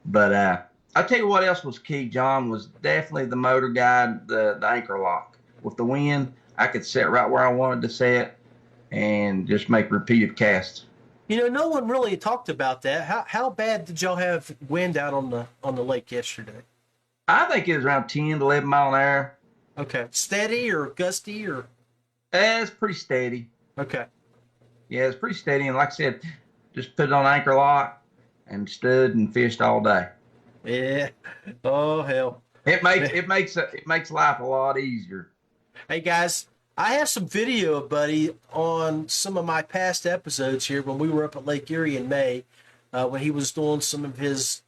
Speaker 7: But I'll tell you what else was key, John, was definitely the motor guide, the anchor lock. With the wind, I could set right where I wanted to set and just make repeated casts.
Speaker 2: No one really talked about that. How bad did y'all have wind out on the lake yesterday?
Speaker 7: I think it was around 10 to 11 mile an hour.
Speaker 2: Okay. Steady or gusty or?
Speaker 7: It's pretty steady.
Speaker 2: Okay.
Speaker 7: Yeah, it's pretty steady. And like I said, just put it on anchor lock and stood and fished all day.
Speaker 2: Yeah. Oh, hell.
Speaker 7: It makes life a lot easier.
Speaker 2: Hey, guys, I have some video of Buddy on some of my past episodes here when we were up at Lake Erie in May, when he was doing some of his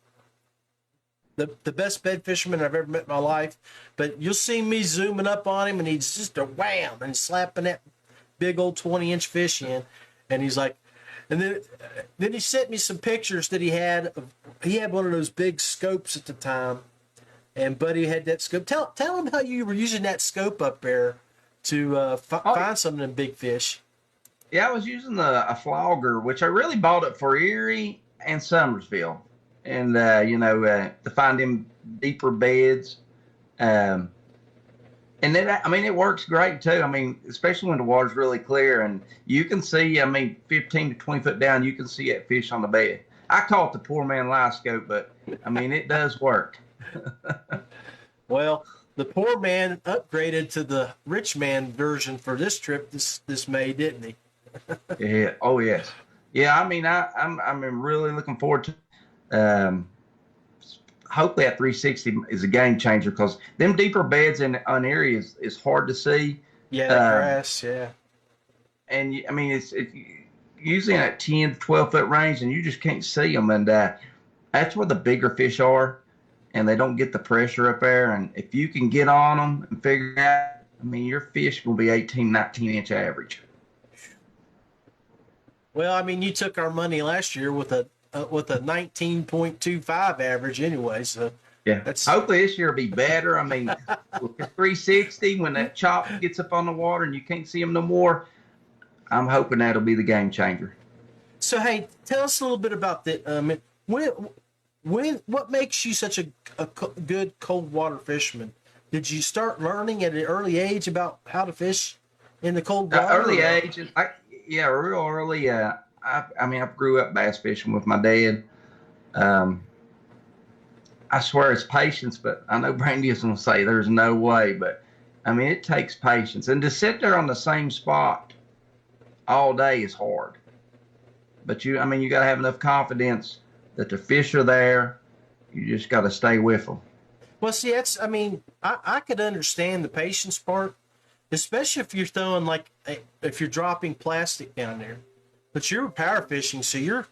Speaker 2: the best bed fisherman I've ever met in my life. But you'll see me zooming up on him, and he's just a wham and slapping that big old 20-inch fish in, and he's like, and then he sent me some pictures that he had. He had one of those big scopes at the time, and Buddy had that scope. Tell him how you were using that scope up there to find some of them big fish.
Speaker 7: Yeah, I was using a flogger, which I really bought it for Erie and Summersville, and to find them deeper beds. And then, it works great too. Especially when the water's really clear and you can see, 15 to 20 foot down, you can see that fish on the bed. I call it the poor man live scope, but it does work.
Speaker 2: Well, the poor man upgraded to the rich man version for this trip this May, didn't he?
Speaker 7: Yeah. Oh yes. Yeah. I mean, I'm really looking forward to. Hopefully, that 360 is a game changer because them deeper beds in an area is hard to see.
Speaker 2: Yeah, the grass. Yeah.
Speaker 7: And I mean, it's usually in that 10 to 12 foot range, and you just can't see them. And that's where the bigger fish are, and they don't get the pressure up there. And if you can get on them and figure it out, I mean, your fish will be 18, 19 inch average.
Speaker 2: Well, I mean, you took our money last year with a 19.25 average anyway, so
Speaker 7: yeah. Hopefully this year will be better. I mean, with the 360, when that chop gets up on the water and you can't see them no more, I'm hoping that'll be the game changer.
Speaker 2: So, hey, tell us a little bit about the what makes you such a good cold water fisherman? Did you start learning at an early age about how to fish in the cold water?
Speaker 7: Early age, real early. I grew up bass fishing with my dad. I swear it's patience, but I know Brandy is going to say there's no way. But, I mean, it takes patience. And to sit there on the same spot all day is hard. But, you got to have enough confidence that the fish are there. You just got to stay with them.
Speaker 2: Well, see, I could understand the patience part, especially if you're throwing, if you're dropping plastic down there. But you're power fishing, so you're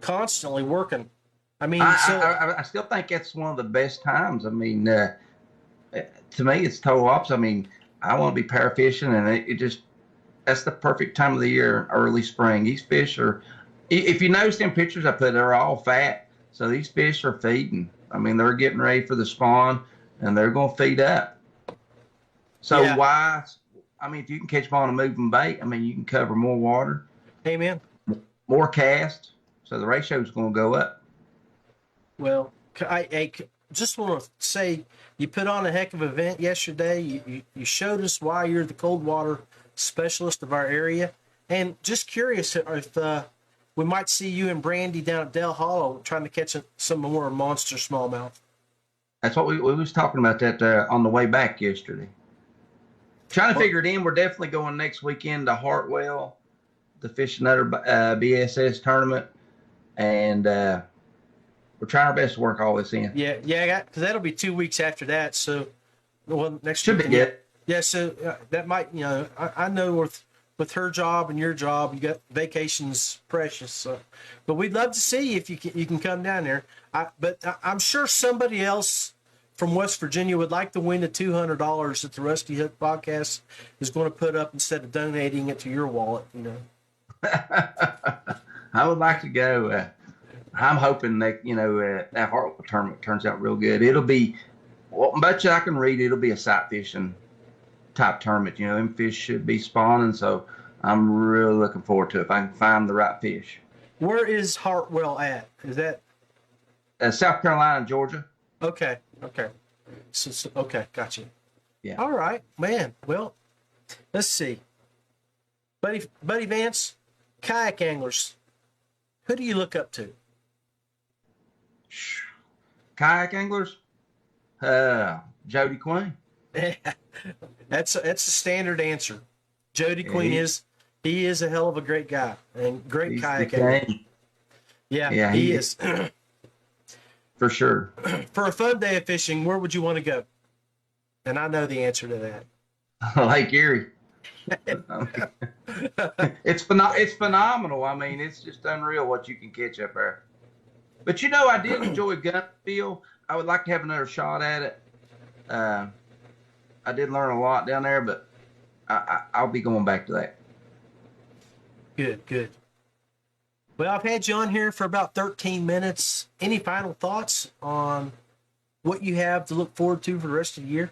Speaker 2: constantly working.
Speaker 7: I still think that's one of the best times. I mean, to me, it's total opposite. I mean, I want to be power fishing, and that's the perfect time of the year, early spring. These fish are, if you notice them pictures I put, they're all fat. So these fish are feeding. I mean, they're getting ready for the spawn, and they're going to feed up. So why? I mean, if you can catch them on a moving bait, I mean, you can cover more water.
Speaker 2: Amen.
Speaker 7: More cast, so the ratio is going to go up.
Speaker 2: Well, I just want to say you put on a heck of an event yesterday. You showed us why you're the cold water specialist of our area. And just curious if we might see you and Brandy down at Dell Hollow trying to catch some more monster smallmouth.
Speaker 7: That's what we was talking about that on the way back yesterday. Trying to figure it in. We're definitely going next weekend to Hartwell to fish another BSS tournament. And we're trying our best to work all this in.
Speaker 2: Yeah, because that'll be 2 weeks after that. So, next
Speaker 7: should be good.
Speaker 2: Yeah, so that might, I know with her job and your job, you got vacations precious. So, but we'd love to see if you can come down there. But I'm sure somebody else from West Virginia would like to win the $200 that the Rusty Hook podcast is going to put up instead of donating it to your wallet.
Speaker 7: I would like to go. I'm hoping that that Hartwell tournament turns out real good. It'll be, much I can read, it'll be a sight fishing type tournament. Them fish should be spawning, so I'm really looking forward to it if I can find the right fish.
Speaker 2: Where is Hartwell at? Is that
Speaker 7: South Carolina, Georgia?
Speaker 2: Okay. So, okay, gotcha.
Speaker 7: Yeah.
Speaker 2: All right, man. Well, let's see. Buddy Vance, kayak anglers. Who do you look up to?
Speaker 7: Kayak anglers? Jody Queen.
Speaker 2: That's a standard answer. Jody Queen is a hell of a great guy and great kayak angler. Yeah, he is.
Speaker 7: For sure.
Speaker 2: For a fun day of fishing, where would you want to go? And I know the answer to that.
Speaker 7: Lake Erie. It's phenomenal. I mean, it's just unreal what you can catch up there. But I did enjoy Gunfeel. I would like to have another shot at it. I did learn a lot down there, but I'll be going back to that.
Speaker 2: Good. Well, I've had you on here for about 13 minutes. Any final thoughts on what you have to look forward to for the rest of the year?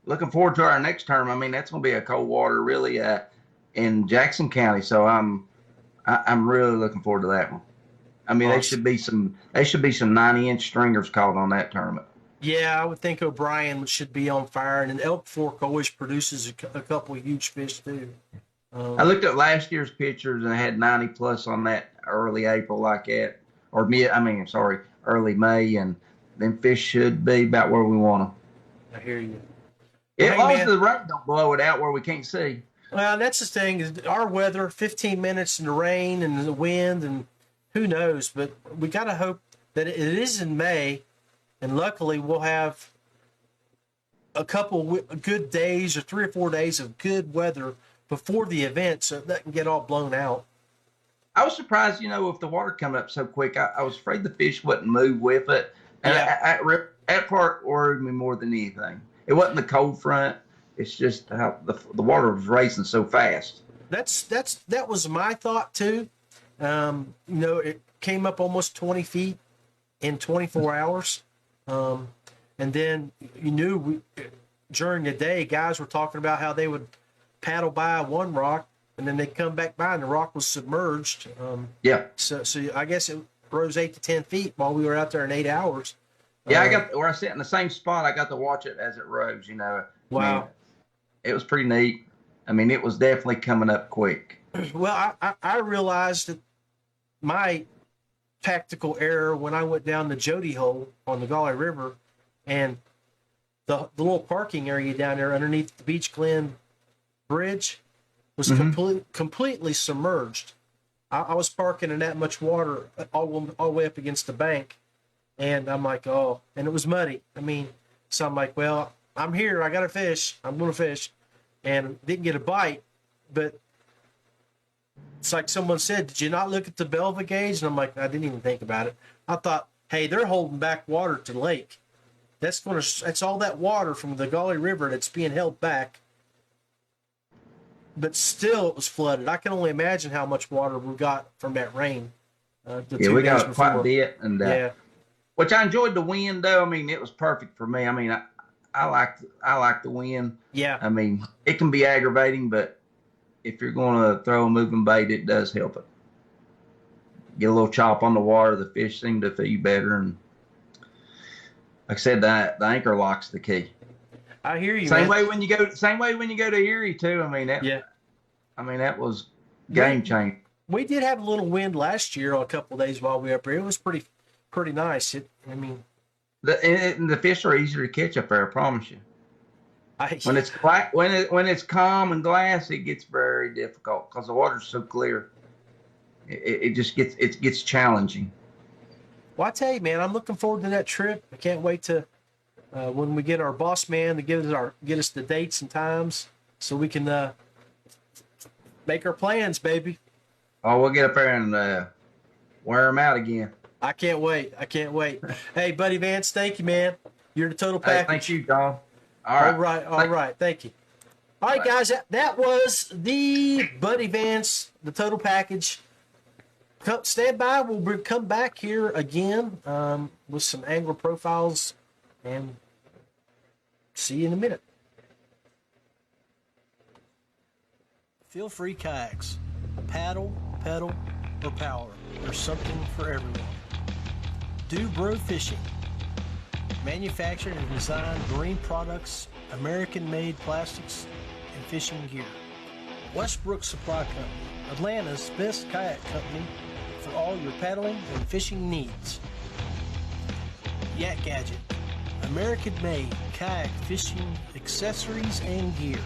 Speaker 7: Looking forward to our next term. I mean, that's going to be a cold water really in Jackson County. So I'm really looking forward to that one. I mean, awesome. They should be some 90-inch stringers caught on that tournament.
Speaker 2: Yeah, I would think O'Brien should be on fire, and Elk Fork always produces a couple of huge fish too.
Speaker 7: I looked at last year's pictures and I had 90 plus on that early April like that, or early May, and them fish should be about where we want them.
Speaker 2: I hear you.
Speaker 7: Yeah, as long
Speaker 2: man.
Speaker 7: as the rain don't blow it out where we can't see.
Speaker 2: Well, that's the thing is our weather, 15 minutes in the rain and the wind, and who knows. But we got to hope that it is in May, and luckily we'll have a couple good days or 3 or 4 days of good weather before the event so it doesn't get all blown out.
Speaker 7: I was surprised, if the water come up so quick. I was afraid the fish wouldn't move with it. And
Speaker 2: Yeah.
Speaker 7: that part worried me more than anything. It wasn't the cold front. It's just how the water was racing so fast.
Speaker 2: That was my thought too. It came up almost 20 feet in 24 hours. And then during the day, guys were talking about how they would paddle by one rock and then they'd come back by and the rock was submerged. So I guess it rose 8 to 10 feet while we were out there in 8 hours.
Speaker 7: Yeah, I sat in the same spot. I got to watch it as it rose,
Speaker 2: Wow.
Speaker 7: I mean, it was pretty neat. I mean, it was definitely coming up quick.
Speaker 2: Well, I realized that my tactical error when I went down the Jody Hole on the Gauley River and the little parking area down there underneath the Beach Glen Bridge was completely submerged. I was parking in that much water all the way up against the bank, and I'm like, oh, and it was muddy. I mean, so I'm like, well, I'm here. I got to fish. I'm going to fish. And didn't get a bite, but it's like someone said, did you not look at the Belva gauge? And I'm like, I didn't even think about it. I thought, hey, they're holding back water to the lake. That's all that water from the Gauley River that's being held back. But still, it was flooded. I can only imagine how much water we got from that rain.
Speaker 7: We got quite a bit, and
Speaker 2: yeah.
Speaker 7: Which I enjoyed the wind though. I mean, it was perfect for me. I mean, I like the wind.
Speaker 2: Yeah.
Speaker 7: I mean, it can be aggravating, but if you're going to throw a moving bait, it does help it. Get a little chop on the water, the fish seem to feed better, and like I said, the anchor lock's the key.
Speaker 2: I hear you.
Speaker 7: Same way when you go to Erie too. I mean that was game changing.
Speaker 2: We did have a little wind last year on a couple of days while we were up there. It was pretty nice.
Speaker 7: The fish are easier to catch up there. I promise you. When it's calm and glass, it gets very difficult because the water's so clear. It gets challenging.
Speaker 2: Well, I tell you, man, I'm looking forward to that trip. I can't wait to when we get our boss man to get us the dates and times so we can make our plans, baby.
Speaker 7: Oh, we'll get up there and wear them out again.
Speaker 2: I can't wait. Hey, Buddy Vance, thank you, man. You're the total package.
Speaker 7: Hey, thank you, Don. All
Speaker 2: right. Thank you. All right, guys, that was the Buddy Vance, the total package. Stand by. We'll come back here again with some angler profiles, and see you in a minute. Feelfree Kayaks. Paddle, pedal, or power. There's something for everyone. DuBro Fishing. Manufactured and designed marine products, American-made plastics, and fishing gear. Westbrook Supply Co. Atlanta's best kayak company for all your paddling and fishing needs. YakGadget. American-made kayak fishing accessories and gear.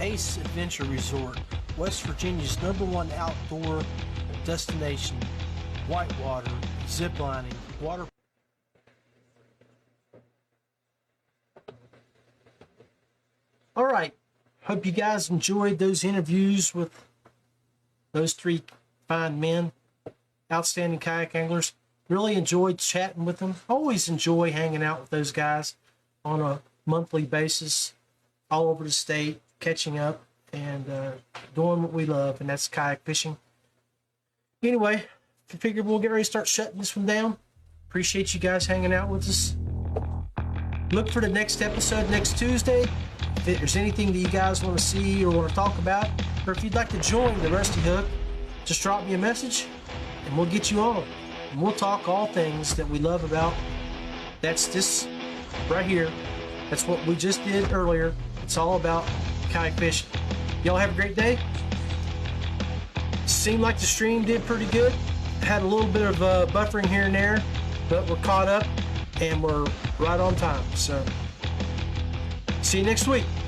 Speaker 2: Ace Adventure Resort, West Virginia's #1 outdoor destination. Whitewater, ziplining, water. All right. Hope you guys enjoyed those interviews with those three fine men, outstanding kayak anglers. Really enjoyed chatting with them. Always enjoy hanging out with those guys on a monthly basis all over the state, catching up and doing what we love, and that's kayak fishing. Anyway, I figured we'll get ready to start shutting this one down. Appreciate you guys hanging out with us. Look for the next episode next Tuesday. If there's anything that you guys want to see or want to talk about, or if you'd like to join the Rusty Hook, just drop me a message and we'll get you on. And we'll talk all things that we love about. That's this right here. That's what we just did earlier. It's all about kayak fishing. Y'all have a great day. Seemed like the stream did pretty good. Had a little bit of buffering here and there, but we're caught up and we're right on time. So See you next week.